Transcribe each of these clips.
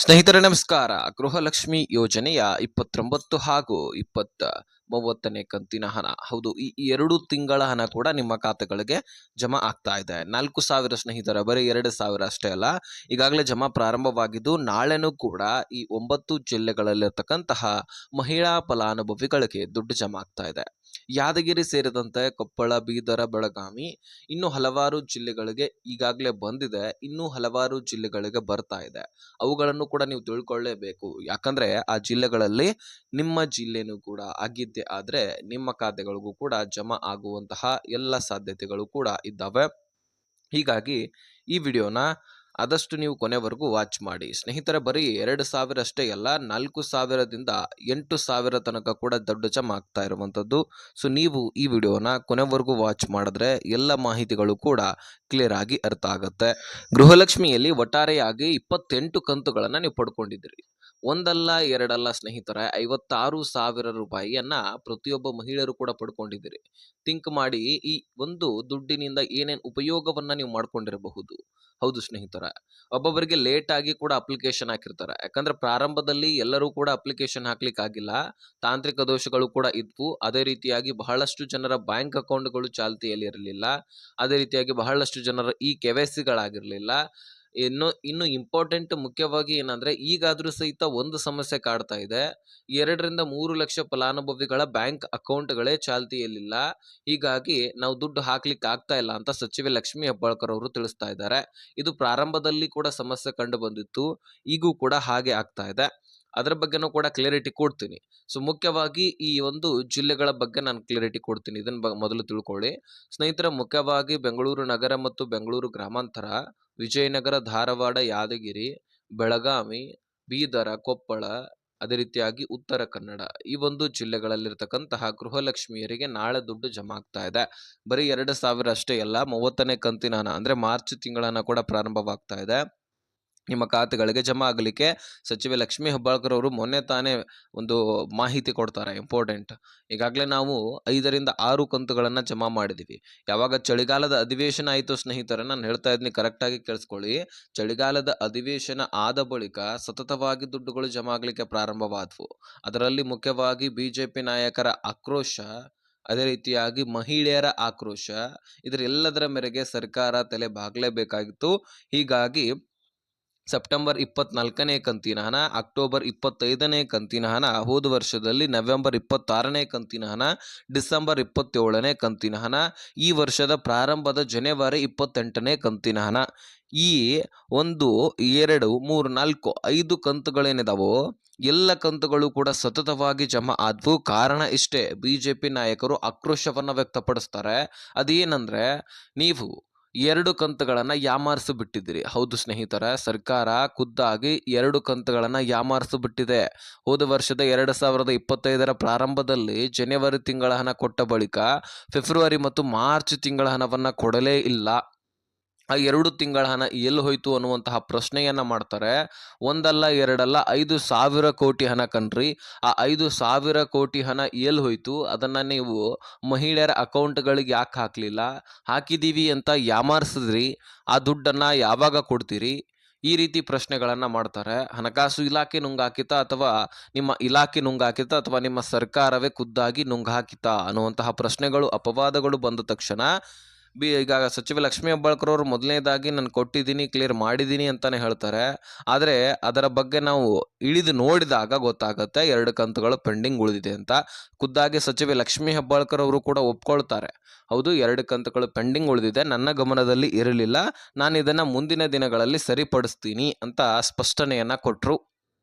ಸ್ನೇಹಿತರೆ ನಮಸ್ಕಾರ. ಗೃಹಲಕ್ಷ್ಮಿ ಯೋಜನೆಯ 29 ಹಾಗೂ 30ನೇ ಕಂತಿನ ಹಣ, ಹೌದು, ಈ 2 ತಿಂಗಳ ಹಣ ಕೂಡ ನಿಮ್ಮ ಖಾತೆಗಳಿಗೆ ಜಮಾ ಆಗ್ತಾ ಇದೆ. 4,000 ಸ್ನೇಹಿತರ, ಬರೀ 2,000 ಅಷ್ಟೇ ಅಲ್ಲ, ಈಗಾಗಲೇ ಜಮಾ ಪ್ರಾರಂಭವಾಗಿದ್ದು ನಾಳೆನೂ ಕೂಡ ಈ 9 ಜಿಲ್ಲೆಗಳಲ್ಲಿರ್ತಕ್ಕಂತಹ ಮಹಿಳಾ ಫಲಾನುಭವಿಗಳಿಗೆ ದುಡ್ಡು ಜಮಾ ಆಗ್ತಾ ಇದೆ. ಯಾದಗಿರಿ ಸೇರಿದಂತೆ ಕೊಪ್ಪಳ, ಬೀದರ, ಬೆಳಗಾವಿ ಇನ್ನೂ ಹಲವಾರು ಜಿಲ್ಲೆಗಳಿಗೆ ಈಗಾಗಲೇ ಬಂದಿದೆ. ಇನ್ನೂ ಹಲವಾರು ಜಿಲ್ಲೆಗಳಿಗೆ ಬರ್ತಾ ಇದೆ. ಅವುಗಳನ್ನು ಕೂಡ ನೀವು ತಿಳ್ಕೊಳ್ಳೇಬೇಕು. ಯಾಕಂದ್ರೆ ಆ ಜಿಲ್ಲೆಗಳಲ್ಲಿ ನಿಮ್ಮ ಜಿಲ್ಲೆನೂ ಕೂಡ ಆಗಿದ್ದೇ ಆದ್ರೆ ನಿಮ್ಮ ಖಾತೆಗಳಿಗೂ ಕೂಡ ಜಮಾ ಆಗುವಂತಹ ಎಲ್ಲ ಸಾಧ್ಯತೆಗಳು ಕೂಡ ಇದ್ದಾವೆ. ಹೀಗಾಗಿ ಈ ವಿಡಿಯೋನ ಆದಷ್ಟು ನೀವು ಕೊನೆವರೆಗೂ ವಾಚ್ ಮಾಡಿ ಸ್ನೇಹಿತರೆ. ಬರೀ 2,000 ಅಷ್ಟೇ ಅಲ್ಲ, 4,000ದಿಂದ 8,000 ತನಕ ಕೂಡ ದುಡ್ಡು ಜಮಾ ಆಗ್ತಾ ಇರುವಂಥದ್ದು. ಸೊ ನೀವು ಈ ವಿಡಿಯೋನ ಕೊನೆವರೆಗೂ ವಾಚ್ ಮಾಡಿದ್ರೆ ಎಲ್ಲ ಮಾಹಿತಿಗಳು ಕೂಡ ಕ್ಲಿಯರ್ ಆಗಿ ಅರ್ಥ ಆಗುತ್ತೆ. ಗೃಹಲಕ್ಷ್ಮಿಯಲ್ಲಿ ಒಟ್ಟಾರೆಯಾಗಿ 28 ಕಂತುಗಳನ್ನು ನೀವು ಪಡ್ಕೊಂಡಿದ್ದೀರಿ. ಒಂದಲ್ಲ ಎರಡಲ್ಲ ಸ್ನೇಹಿತರೆ, 56,000 ರೂಪಾಯಿಯನ್ನ ಪ್ರತಿಯೊಬ್ಬ ಮಹಿಳೆಯರು ಕೂಡ ಪಡ್ಕೊಂಡಿದ್ದೀರಿ. ಥಿಂಕ್ ಮಾಡಿ, ಈ ಒಂದು ದುಡ್ಡಿನಿಂದ ಏನೇನು ಉಪಯೋಗವನ್ನ ನೀವು ಮಾಡ್ಕೊಂಡಿರಬಹುದು. ಹೌದು ಸ್ನೇಹಿತರೆ, ಒಬ್ಬೊಬ್ಬರಿಗೆ ಲೇಟ್ ಆಗಿ ಕೂಡ ಅಪ್ಲಿಕೇಶನ್ ಹಾಕಿರ್ತಾರೆ. ಯಾಕಂದ್ರೆ ಪ್ರಾರಂಭದಲ್ಲಿ ಎಲ್ಲರೂ ಕೂಡ ಅಪ್ಲಿಕೇಶನ್ ಹಾಕ್ಲಿಕ್ಕೆ ಆಗಿಲ್ಲ, ತಾಂತ್ರಿಕ ದೋಷಗಳು ಕೂಡ ಇದ್ವು. ಅದೇ ರೀತಿಯಾಗಿ ಬಹಳಷ್ಟು ಜನರ ಬ್ಯಾಂಕ್ ಅಕೌಂಟ್ಗಳು ಚಾಲ್ತಿಯಲ್ಲಿ ಇರಲಿಲ್ಲ. ಅದೇ ರೀತಿಯಾಗಿ ಬಹಳಷ್ಟು ಜನರ ಈ KYCಗಳಾಗಿರ್ಲಿಲ್ಲ. ಇನ್ನು ಇಂಪಾರ್ಟೆಂಟ್ ಮುಖ್ಯವಾಗಿ ಏನಂದ್ರೆ, ಈಗಾದ್ರೂ ಸಹಿತ ಒಂದು ಸಮಸ್ಯೆ ಕಾಡ್ತಾ ಇದೆ. 2-3 ಲಕ್ಷ ಫಲಾನುಭವಿಗಳ ಬ್ಯಾಂಕ್ ಅಕೌಂಟ್ಗಳೇ ಚಾಲ್ತಿಯಲ್ಲಿಲ್ಲ. ಹೀಗಾಗಿ ನಾವು ದುಡ್ಡು ಹಾಕ್ಲಿಕ್ಕೆ ಆಗ್ತಾ ಇಲ್ಲ ಅಂತ ಸಚಿವೆ ಲಕ್ಷ್ಮೀ ಹೆಬ್ಬಾಳ್ಕರ್ ಅವರು ತಿಳಿಸ್ತಾ ಇದ್ದಾರೆ. ಇದು ಪ್ರಾರಂಭದಲ್ಲಿ ಕೂಡ ಸಮಸ್ಯೆ ಕಂಡು ಬಂದಿತ್ತು, ಈಗೂ ಕೂಡ ಹಾಗೆ ಆಗ್ತಾ ಇದೆ. ಅದರ ಬಗ್ಗೆನೂ ಕೂಡ ಕ್ಲಿಯರಿಟಿ ಕೊಡ್ತೀನಿ. ಸೊ ಮುಖ್ಯವಾಗಿ ಈ ಒಂದು ಜಿಲ್ಲೆಗಳ ಬಗ್ಗೆ ನಾನು ಕ್ಲಿಯರಿಟಿ ಕೊಡ್ತೀನಿ. ಇದನ್ನ ಮೊದಲು ತಿಳ್ಕೊಳ್ಳಿ ಸ್ನೇಹಿತರೆ. ಮುಖ್ಯವಾಗಿ ಬೆಂಗಳೂರು ನಗರ ಮತ್ತು ಬೆಂಗಳೂರು ಗ್ರಾಮಾಂತರ, ವಿಜಯನಗರ, ಧಾರವಾಡ, ಯಾದಗಿರಿ, ಬೆಳಗಾವಿ, ಬೀದರ, ಕೊಪ್ಪಳ, ಅದೇ ರೀತಿಯಾಗಿ ಉತ್ತರ ಕನ್ನಡ, ಈ ಒಂದು ಜಿಲ್ಲೆಗಳಲ್ಲಿರ್ತಕ್ಕಂತಹ ಗೃಹಲಕ್ಷ್ಮಿಯರಿಗೆ ನಾಳೆ ದುಡ್ಡು ಜಮಾ ಆಗ್ತಾ ಇದೆ. ಬರೀ 2,000 ಅಷ್ಟೇ ಅಲ್ಲ, 30ನೇ ಕಂತಿನ ಹಣ ಅಂದ್ರೆ ಮಾರ್ಚ್ ತಿಂಗಳನ್ನ ಕೂಡ ಪ್ರಾರಂಭವಾಗ್ತಾ ಇದೆ. ನಿಮ್ಮ ಖಾತೆಗಳಿಗೆ ಜಮಾ ಆಗಲಿಕ್ಕೆ ಸಚಿವೆ ಲಕ್ಷ್ಮೀ ಹೆಬ್ಬಾಳ್ಕರ್ ಅವರು ಮೊನ್ನೆ ತಾನೇ ಒಂದು ಮಾಹಿತಿ ಕೊಡ್ತಾರೆ, ಇಂಪಾರ್ಟೆಂಟ್. ಈಗಾಗಲೇ ನಾವು 5-6 ಕಂತುಗಳನ್ನು ಜಮಾ ಮಾಡಿದ್ದೀವಿ. ಯಾವಾಗ ಚಳಿಗಾಲದ ಅಧಿವೇಶನ ಆಯಿತು ಸ್ನೇಹಿತರೆ, ನಾನು ಹೇಳ್ತಾ ಇದ್ದೀನಿ, ಕರೆಕ್ಟಾಗಿ ಕೇಳಿಸ್ಕೊಳ್ಳಿ. ಚಳಿಗಾಲದ ಅಧಿವೇಶನ ಆದ ಬಳಿಕ ಸತತವಾಗಿ ದುಡ್ಡುಗಳು ಜಮಾ ಆಗಲಿಕ್ಕೆ ಪ್ರಾರಂಭವಾದವು. ಅದರಲ್ಲಿ ಮುಖ್ಯವಾಗಿ BJP ನಾಯಕರ ಆಕ್ರೋಶ, ಅದೇ ರೀತಿಯಾಗಿ ಮಹಿಳೆಯರ ಆಕ್ರೋಶ, ಇದರೆಲ್ಲದರ ಮೇರೆಗೆ ಸರ್ಕಾರ ತಲೆ ಬಾಗಲೇಬೇಕಾಗಿತ್ತು. ಹೀಗಾಗಿ ಸೆಪ್ಟೆಂಬರ್ 24ನೇ ಕಂತಿನ ಹಣ, ಅಕ್ಟೋಬರ್ 25ನೇ ಕಂತಿನ ಹಣ, ಹೋದ ವರ್ಷದಲ್ಲಿ ನವೆಂಬರ್ 26ನೇ ಕಂತಿನ ಹಣ, ಡಿಸೆಂಬರ್ 27ನೇ ಕಂತಿನ ಹಣ, ಈ ವರ್ಷದ ಪ್ರಾರಂಭದ ಜನವರಿ 28ನೇ ಕಂತಿನ ಹಣ, ಈ 1, 2, 3, 4, 5 ಕಂತುಗಳೇನಿದಾವೋ ಎಲ್ಲ ಕಂತುಗಳು ಕೂಡ ಸತತವಾಗಿ ಜಮಾ ಆದ್ವು. ಕಾರಣ ಇಷ್ಟೇ, BJP ನಾಯಕರು ಆಕ್ರೋಶವನ್ನ ವ್ಯಕ್ತಪಡಿಸ್ತಾರೆ. ಅದೇನಂದ್ರೆ, ನೀವು 2 ಕಂತುಗಳನ್ನ ಯಾಮಾರಿಸಿ ಬಿಟ್ಟಿದ್ದೀರಿ. ಹೌದು ಸ್ನೇಹಿತರ, ಸರ್ಕಾರ ಖುದ್ದಾಗಿ 2 ಕಂತುಗಳನ್ನ ಯಾಮಾರಿಸಿ ಬಿಟ್ಟಿದೆ. ಹೋದ ವರ್ಷದ 2025ರ ಪ್ರಾರಂಭದಲ್ಲಿ ಜನವರಿ ತಿಂಗಳ ಹಣ ಕೊಟ್ಟ ಬಳಿಕ ಫೆಬ್ರವರಿ ಮತ್ತು ಮಾರ್ಚ್ ತಿಂಗಳ ಹಣವನ್ನ ಕೊಡಲೇ ಇಲ್ಲ. ಆ 2 ತಿಂಗಳ ಹಣ ಎಲ್ಲಿ ಹೋಯ್ತು ಅನ್ನುವಂತಹ ಪ್ರಶ್ನೆಯನ್ನ ಮಾಡ್ತಾರೆ. ಒಂದಲ್ಲ ಎರಡಲ್ಲ, 5,000 ಕೋಟಿ ಹಣ ಕಣ್ರಿ. ಆ 5,000 ಕೋಟಿ ಹಣ ಎಲ್ಲಿ ಹೋಯ್ತು, ಅದನ್ನ ನೀವು ಮಹಿಳೆಯರ ಅಕೌಂಟ್ಗಳಿಗೆ ಯಾಕೆ ಹಾಕ್ಲಿಲ್ಲ, ಹಾಕಿದೀವಿ ಅಂತ ಯಾಮಾರಿಸಿದ್ರಿ, ಆ ದುಡ್ಡನ್ನ ಯಾವಾಗ ಕೊಡ್ತೀರಿ, ಈ ರೀತಿ ಪ್ರಶ್ನೆಗಳನ್ನ ಮಾಡ್ತಾರೆ. ಹಣಕಾಸು ಇಲಾಖೆ ನುಂಗಾಕಿತಾ, ಅಥವಾ ನಿಮ್ಮ ಇಲಾಖೆ ನುಂಗಾಕಿತಾ, ಅಥವಾ ನಿಮ್ಮ ಸರ್ಕಾರವೇ ಖುದ್ದಾಗಿ ನುಂಗಾಕಿತಾ ಅನ್ನುವಂತಹ ಪ್ರಶ್ನೆಗಳು, ಅಪವಾದಗಳು ಬಂದ ತಕ್ಷಣ ಈಗ ಸಚಿವ ಲಕ್ಷ್ಮೀ ಹೆಬ್ಬಾಳ್ಕರ್ ಅವರು ಮೊದಲನೇದಾಗಿ ನಾನು ಕೊಟ್ಟಿದ್ದೀನಿ, ಕ್ಲಿಯರ್ ಮಾಡಿದ್ದೀನಿ ಅಂತಾನೆ ಹೇಳ್ತಾರೆ. ಆದರೆ ಅದರ ಬಗ್ಗೆ ನಾವು ಇಳಿದು ನೋಡಿದಾಗ ಗೊತ್ತಾಗುತ್ತೆ 2 ಕಂತುಗಳು ಪೆಂಡಿಂಗ್ ಉಳಿದಿದೆ ಅಂತ. ಖುದ್ದಾಗಿ ಸಚಿವೆ ಲಕ್ಷ್ಮೀ ಹೆಬ್ಬಾಳ್ಕರ್ ಅವರು ಕೂಡ ಒಪ್ಕೊಳ್ತಾರೆ, ಹೌದು 2 ಕಂತುಗಳು ಪೆಂಡಿಂಗ್ ಉಳಿದಿದೆ, ನನ್ನ ಗಮನದಲ್ಲಿ ಇರಲಿಲ್ಲ, ನಾನು ಇದನ್ನ ಮುಂದಿನ ದಿನಗಳಲ್ಲಿ ಸರಿಪಡಿಸ್ತೀನಿ ಅಂತ ಸ್ಪಷ್ಟನೆಯನ್ನ ಕೊಟ್ಟರು.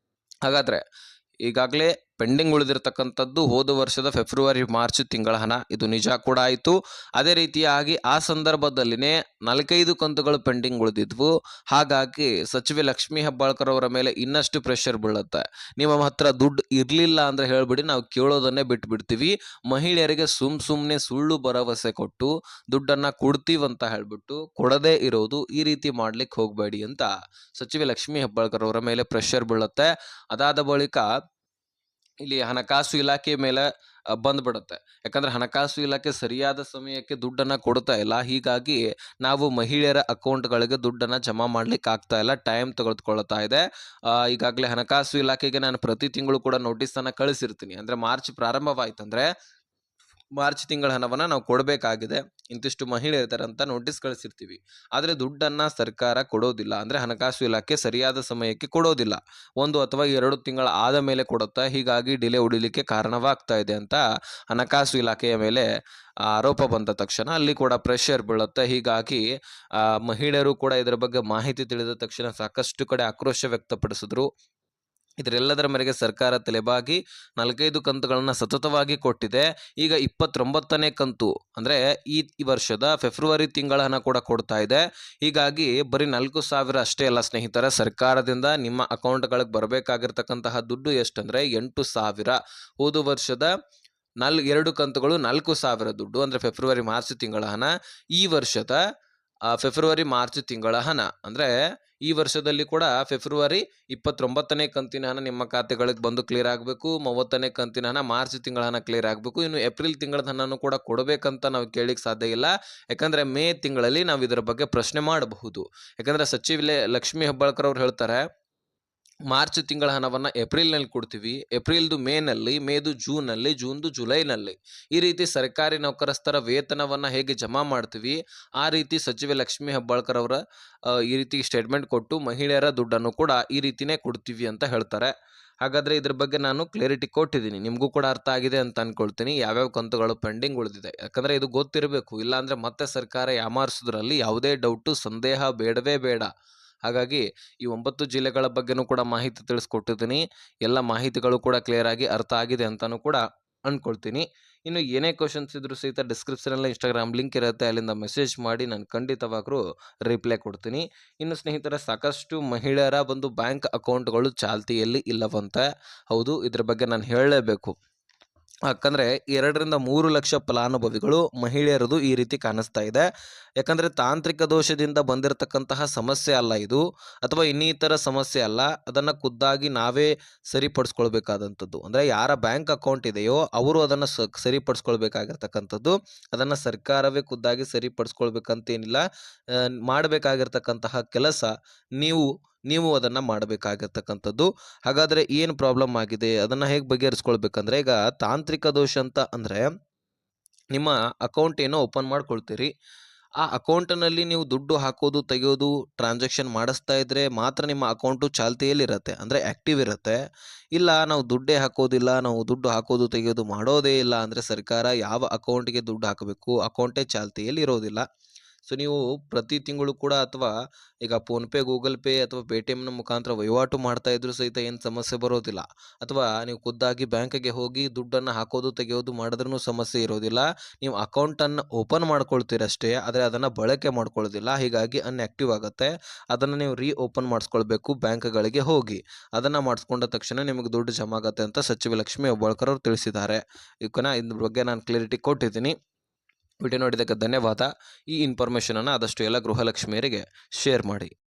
ಹಾಗಾದ್ರೆ ಈಗಾಗಲೇ ಪೆಂಡಿಂಗ್ ಉಳಿದಿರ್ತಕ್ಕಂಥದ್ದು ಹೋದ ವರ್ಷದ ಫೆಬ್ರವರಿ ಮಾರ್ಚ್ ತಿಂಗಳ ಹಣ, ಇದು ನಿಜ ಕೂಡ ಆಯಿತು. ಅದೇ ರೀತಿಯಾಗಿ ಆ ಸಂದರ್ಭದಲ್ಲಿನೇ 4-5 ಕಂತುಗಳು ಪೆಂಡಿಂಗ್ ಉಳಿದಿದ್ವು. ಹಾಗಾಗಿ ಸಚಿವೆ ಲಕ್ಷ್ಮೀ ಹೆಬ್ಬಾಳ್ಕರ್ ಅವರ ಮೇಲೆ ಇನ್ನಷ್ಟು ಪ್ರೆಷರ್ ಬೀಳುತ್ತೆ. ನಿಮ್ಮ ಹತ್ರ ದುಡ್ಡು ಇರಲಿಲ್ಲ ಅಂದ್ರೆ ಹೇಳ್ಬಿಡಿ, ನಾವು ಕೇಳೋದನ್ನೇ ಬಿಟ್ಬಿಡ್ತೀವಿ. ಮಹಿಳೆಯರಿಗೆ ಸುಮ್ಮನೆ ಸುಳ್ಳು ಭರವಸೆ ಕೊಟ್ಟು ದುಡ್ಡನ್ನ ಕೊಡ್ತೀವಂತ ಹೇಳ್ಬಿಟ್ಟು ಕೊಡದೇ ಇರೋದು, ಈ ರೀತಿ ಮಾಡ್ಲಿಕ್ಕೆ ಹೋಗಬೇಡಿ ಅಂತ ಸಚಿವೆ ಲಕ್ಷ್ಮೀ ಹೆಬ್ಬಾಳ್ಕರ್ ಅವರ ಮೇಲೆ ಪ್ರೆಷರ್ ಬೀಳುತ್ತೆ. ಅದಾದ ಬಳಿಕ ಇಲ್ಲಿ ಹಣಕಾಸು ಇಲಾಖೆ ಮೇಲೆ ಬಂದ್ಬಿಡುತ್ತೆ. ಯಾಕಂದ್ರೆ ಹಣಕಾಸು ಇಲಾಖೆ ಸರಿಯಾದ ಸಮಯಕ್ಕೆ ದುಡ್ಡನ್ನ ಕೊಡ್ತಾ ಇಲ್ಲ. ಹೀಗಾಗಿ ನಾವು ಮಹಿಳೆಯರ ಅಕೌಂಟ್‌ಗಳಿಗೆ ದುಡ್ಡನ್ನ ಜಮಾ ಮಾಡ್ಲಿಕ್ಕೆ ಆಗ್ತಾ ಇಲ್ಲ. ಟೈಮ್ ತೆಗೆದುಕೊಳ್ತಾ ಇದೆ. ಈಗಾಗಲೇ ಹಣಕಾಸು ಇಲಾಖೆಗೆ ನಾನು ಪ್ರತಿ ತಿಂಗಳು ಕೂಡ ನೋಟಿಸನ್ನ ಕಳಿಸಿರ್ತೀನಿ. ಅಂದ್ರೆ ಮಾರ್ಚ್ ಪ್ರಾರಂಭವಾಯ್ತಂದ್ರೆ ಮಾರ್ಚ್ ತಿಂಗಳ ಹಣವನ್ನ ನಾವು ಕೊಡಬೇಕಾಗಿದೆ. ಇಂತಿಷ್ಟು ಮಹಿಳೆಯರಿದ್ದಾರೆ ಅಂತ ನೋಟಿಸ್ ಕಳಿಸಿರ್ತೀವಿ. ಆದರೆ ದುಡ್ಡನ್ನ ಸರ್ಕಾರ ಕೊಡೋದಿಲ್ಲ. ಅಂದ್ರೆ ಹಣಕಾಸು ಇಲಾಖೆ ಸರಿಯಾದ ಸಮಯಕ್ಕೆ ಕೊಡೋದಿಲ್ಲ. 1 ಅಥವಾ 2 ತಿಂಗಳ ಆದ ಮೇಲೆ ಕೊಡುತ್ತೆ. ಹೀಗಾಗಿ ಡಿಲೇ ಹೊಡಿಲಿಕ್ಕೆ ಕಾರಣವಾಗ್ತಾ ಇದೆ ಅಂತ ಹಣಕಾಸು ಇಲಾಖೆಯ ಮೇಲೆ ಆರೋಪ ಬಂದ ತಕ್ಷಣ ಅಲ್ಲಿ ಕೂಡ ಪ್ರೆಷರ್ ಬೀಳುತ್ತೆ. ಹೀಗಾಗಿ ಮಹಿಳೆಯರು ಕೂಡ ಇದರ ಬಗ್ಗೆ ಮಾಹಿತಿ ತಿಳಿದ ತಕ್ಷಣ ಸಾಕಷ್ಟು ಕಡೆ ಆಕ್ರೋಶ ವ್ಯಕ್ತಪಡಿಸಿದ್ರು. ಇದರೆಲ್ಲದರ ಮೇರೆಗೆ ಸರ್ಕಾರ ತಲೆಬಾಗಿ 4-5 ಕಂತುಗಳನ್ನು ಸತತವಾಗಿ ಕೊಟ್ಟಿದೆ. ಈಗ 29ನೇ ಕಂತು ಅಂದರೆ ಈ ವರ್ಷದ ಫೆಬ್ರವರಿ ತಿಂಗಳ ಹಣ ಕೂಡ ಕೊಡ್ತಾ ಇದೆ. ಹೀಗಾಗಿ ಬರೀ 4,000 ಅಷ್ಟೇ ಅಲ್ಲ ಸ್ನೇಹಿತರೆ, ಸರ್ಕಾರದಿಂದ ನಿಮ್ಮ ಅಕೌಂಟ್ಗಳಿಗೆ ಬರಬೇಕಾಗಿರ್ತಕ್ಕಂತಹ ದುಡ್ಡು ಎಷ್ಟಂದರೆ 8,000. ಹೋದ ವರ್ಷದ 2 ಕಂತುಗಳು 4,000 ದುಡ್ಡು ಅಂದರೆ ಫೆಬ್ರವರಿ ಮಾರ್ಚ್ ತಿಂಗಳ ಹಣ. ಈ ವರ್ಷದ ಫೆಬ್ರವರಿ ಮಾರ್ಚ್ ತಿಂಗಳ ಹಣ ಅಂದರೆ ಈ ವರ್ಷದಲ್ಲಿ ಕೂಡ ಫೆಬ್ರವರಿ 29ನೇ ಕಂತಿನ ಹಣ ನಿಮ್ಮ ಖಾತೆಗಳಿಗೆ ಬಂದು ಕ್ಲಿಯರ್ ಆಗಬೇಕು. 30ನೇ ಕಂತಿನ ಹಣ ಮಾರ್ಚ್ ತಿಂಗಳ ಹಣ ಕ್ಲಿಯರ್ ಆಗಬೇಕು. ಇನ್ನು ಏಪ್ರಿಲ್ ತಿಂಗಳದ ಹಣನೂ ಕೂಡ ಕೊಡಬೇಕಂತ ನಾವು ಕೇಳಲಿಕ್ಕೆ ಸಾಧ್ಯ ಇಲ್ಲ. ಯಾಕಂದರೆ ಮೇ ತಿಂಗಳಲ್ಲಿ ನಾವು ಇದರ ಬಗ್ಗೆ ಪ್ರಶ್ನೆ ಮಾಡಬಹುದು. ಯಾಕಂದರೆ ಸಚಿವೆ ಲಕ್ಷ್ಮೀ ಹೆಬ್ಬಾಳ್ಕರ್ ಅವರು ಹೇಳ್ತಾರೆ, ಮಾರ್ಚ್ ತಿಂಗಳ ಹಣವನ್ನು ಏಪ್ರಿಲ್ನಲ್ಲಿ ಕೊಡ್ತೀವಿ, ಏಪ್ರಿಲ್ದು ಮೇನಲ್ಲಿ, ಮೇದು ಜೂನ್ನಲ್ಲಿ, ಜೂನ್ದು ಜುಲೈನಲ್ಲಿ. ಈ ರೀತಿ ಸರ್ಕಾರಿ ನೌಕರಸ್ಥರ ವೇತನವನ್ನು ಹೇಗೆ ಜಮಾ ಮಾಡ್ತೀವಿ ಆ ರೀತಿ ಸಚಿವೆ ಲಕ್ಷ್ಮೀ ಹೆಬ್ಬಾಳ್ಕರ್ ಅವರ ಈ ರೀತಿ ಸ್ಟೇಟ್ಮೆಂಟ್ ಕೊಟ್ಟು ಮಹಿಳೆಯರ ದುಡ್ಡನ್ನು ಕೂಡ ಈ ರೀತಿನೇ ಕೊಡ್ತೀವಿ ಅಂತ ಹೇಳ್ತಾರೆ. ಹಾಗಾದರೆ ಇದ್ರ ಬಗ್ಗೆ ನಾನು ಕ್ಲಿಯರಿಟಿ ಕೊಟ್ಟಿದ್ದೀನಿ, ನಿಮಗೂ ಕೂಡ ಅರ್ಥ ಆಗಿದೆ ಅಂತ ಅಂದ್ಕೊಳ್ತೀನಿ. ಯಾವ್ಯಾವ ಕಂತುಗಳು ಪೆಂಡಿಂಗ್ ಉಳಿದಿದೆ, ಯಾಕಂದರೆ ಇದು ಗೊತ್ತಿರಬೇಕು. ಇಲ್ಲಾಂದರೆ ಮತ್ತೆ ಸರ್ಕಾರ ಯಾಮಾರಿಸೋದ್ರಲ್ಲಿ ಯಾವುದೇ ಡೌಟು ಸಂದೇಹ ಬೇಡವೇ ಬೇಡ. ಹಾಗಾಗಿ ಈ 9 ಜಿಲ್ಲೆಗಳ ಬಗ್ಗೆನೂ ಕೂಡ ಮಾಹಿತಿ ತಿಳಿಸ್ಕೊಟ್ಟಿದ್ದೀನಿ. ಎಲ್ಲ ಮಾಹಿತಿಗಳು ಕೂಡ ಕ್ಲಿಯರ್ ಆಗಿ ಅರ್ಥ ಆಗಿದೆ ಅಂತಲೂ ಕೂಡ ಅಂದ್ಕೊಳ್ತೀನಿ. ಇನ್ನು ಏನೇ ಕ್ವಶನ್ಸ್ ಇದ್ರೂ ಸಹಿತ ಡಿಸ್ಕ್ರಿಪ್ಷನಲ್ಲಿ ಇನ್ಸ್ಟಾಗ್ರಾಮ್ ಲಿಂಕ್ ಇರುತ್ತೆ, ಅಲ್ಲಿಂದ ಮೆಸೇಜ್ ಮಾಡಿ ನಾನು ಖಂಡಿತವಾಗ್ಲೂ ರಿಪ್ಲೈ ಕೊಡ್ತೀನಿ. ಇನ್ನು ಸ್ನೇಹಿತರೆ, ಸಾಕಷ್ಟು ಮಹಿಳೆಯರ ಒಂದು ಬ್ಯಾಂಕ್ ಅಕೌಂಟ್ಗಳು ಚಾಲ್ತಿಯಲ್ಲಿ ಇಲ್ಲವಂತೆ. ಹೌದು, ಇದ್ರ ಬಗ್ಗೆ ನಾನು ಹೇಳಲೇಬೇಕು. ಯಾಕಂದರೆ 2-3 ಲಕ್ಷ ಫಲಾನುಭವಿಗಳು ಮಹಿಳೆಯರದು ಈ ರೀತಿ ಕಾಣಿಸ್ತಾ ಇದೆ. ಯಾಕಂದರೆ ತಾಂತ್ರಿಕ ದೋಷದಿಂದ ಬಂದಿರತಕ್ಕಂತಹ ಸಮಸ್ಯೆ ಅಲ್ಲ ಇದು, ಅಥವಾ ಇನ್ನಿತರ ಸಮಸ್ಯೆ ಅಲ್ಲ. ಅದನ್ನು ಖುದ್ದಾಗಿ ನಾವೇ ಸರಿಪಡಿಸ್ಕೊಳ್ಬೇಕಾದಂಥದ್ದು. ಅಂದರೆ ಯಾರ ಬ್ಯಾಂಕ್ ಅಕೌಂಟ್ ಇದೆಯೋ ಅವರು ಅದನ್ನು ಸರಿಪಡಿಸ್ಕೊಳ್ಬೇಕಾಗಿರ್ತಕ್ಕಂಥದ್ದು. ಅದನ್ನು ಸರ್ಕಾರವೇ ಖುದ್ದಾಗಿ ಸರಿಪಡಿಸ್ಕೊಳ್ಬೇಕಂತೇನಿಲ್ಲ. ಮಾಡಬೇಕಾಗಿರ್ತಕ್ಕಂತಹ ಕೆಲಸ ನೀವು ಅದನ್ನು ಮಾಡಬೇಕಾಗಿರ್ತಕ್ಕಂಥದ್ದು. ಹಾಗಾದರೆ ಏನು ಪ್ರಾಬ್ಲಮ್ ಆಗಿದೆ, ಅದನ್ನು ಹೇಗೆ ಬಗೆಹರಿಸ್ಕೊಳ್ಬೇಕಂದ್ರೆ, ಈಗ ತಾಂತ್ರಿಕ ದೋಷ ಅಂತ ಅಂದರೆ ನಿಮ್ಮ ಅಕೌಂಟ್ ಏನೋ ಓಪನ್ ಮಾಡ್ಕೊಳ್ತೀರಿ. ಆ ಅಕೌಂಟ್ನಲ್ಲಿ ನೀವು ದುಡ್ಡು ಹಾಕೋದು, ತೆಗೆಯೋದು, ಟ್ರಾನ್ಸಾಕ್ಷನ್ ಮಾಡಿಸ್ತಾ ಇದ್ದರೆ ಮಾತ್ರ ನಿಮ್ಮ ಅಕೌಂಟು ಚಾಲ್ತಿಯಲ್ಲಿರುತ್ತೆ, ಅಂದರೆ ಆ್ಯಕ್ಟಿವ್ ಇರುತ್ತೆ. ಇಲ್ಲ ನಾವು ದುಡ್ಡೇ ಹಾಕೋದಿಲ್ಲ, ನಾವು ದುಡ್ಡು ಹಾಕೋದು ತೆಗೆಯೋದು ಮಾಡೋದೇ ಇಲ್ಲ ಅಂದರೆ ಸರ್ಕಾರ ಯಾವ ಅಕೌಂಟಿಗೆ ದುಡ್ಡು ಹಾಕಬೇಕು, ಅಕೌಂಟೇ ಚಾಲ್ತಿಯಲ್ಲಿ ಇರೋದಿಲ್ಲ. ಸೊ ನೀವು ಪ್ರತಿ ತಿಂಗಳು ಕೂಡ, ಅಥವಾ ಈಗ ಫೋನ್ಪೇ, ಗೂಗಲ್ ಪೇ ಅಥವಾ ಪೇಟಿಎಮ್ನ ಮುಖಾಂತರ ವಹಿವಾಟು ಮಾಡ್ತಾ ಇದ್ರೂ ಸಹಿತ ಏನು ಸಮಸ್ಯೆ ಬರೋದಿಲ್ಲ. ಅಥವಾ ನೀವು ಖುದ್ದಾಗಿ ಬ್ಯಾಂಕಿಗೆ ಹೋಗಿ ದುಡ್ಡನ್ನು ಹಾಕೋದು ತೆಗೆಯೋದು ಮಾಡಿದ್ರೂ ಸಮಸ್ಯೆ ಇರೋದಿಲ್ಲ. ನೀವು ಅಕೌಂಟನ್ನು ಓಪನ್ ಮಾಡ್ಕೊಳ್ತೀರಷ್ಟೇ, ಆದರೆ ಅದನ್ನು ಬಳಕೆ ಮಾಡ್ಕೊಳ್ಳೋದಿಲ್ಲ. ಹೀಗಾಗಿ ಅನ್ಆ್ಯಕ್ಟಿವ್ ಆಗುತ್ತೆ. ಅದನ್ನು ನೀವು ಓಪನ್ ಮಾಡಿಸ್ಕೊಳ್ಬೇಕು ಬ್ಯಾಂಕ್ಗಳಿಗೆ ಹೋಗಿ. ಅದನ್ನು ಮಾಡಿಸ್ಕೊಂಡ ತಕ್ಷಣ ನಿಮಗೆ ದುಡ್ಡು ಜಮಾ ಆಗುತ್ತೆ ಅಂತ ಸಚಿವೆ ಲಕ್ಷ್ಮೀ ಹೆಬ್ಬಾಳ್ಕರ್ ಅವರು ತಿಳಿಸಿದ್ದಾರೆ. ಇದ್ರ ಬಗ್ಗೆ ನಾನು ಕ್ಲಿಯರಿಟಿ ಕೊಟ್ಟಿದ್ದೀನಿ. ವಿಡಿಯೋ ನೋಡಿದ್ದಕ್ಕೆ ಧನ್ಯವಾದ. ಈ ಇನ್ಫಾರ್ಮೇಷನನ್ನು ಆದಷ್ಟು ಎಲ್ಲ ಗೃಹಲಕ್ಷ್ಮಿಯರಿಗೆ ಶೇರ್ ಮಾಡಿ.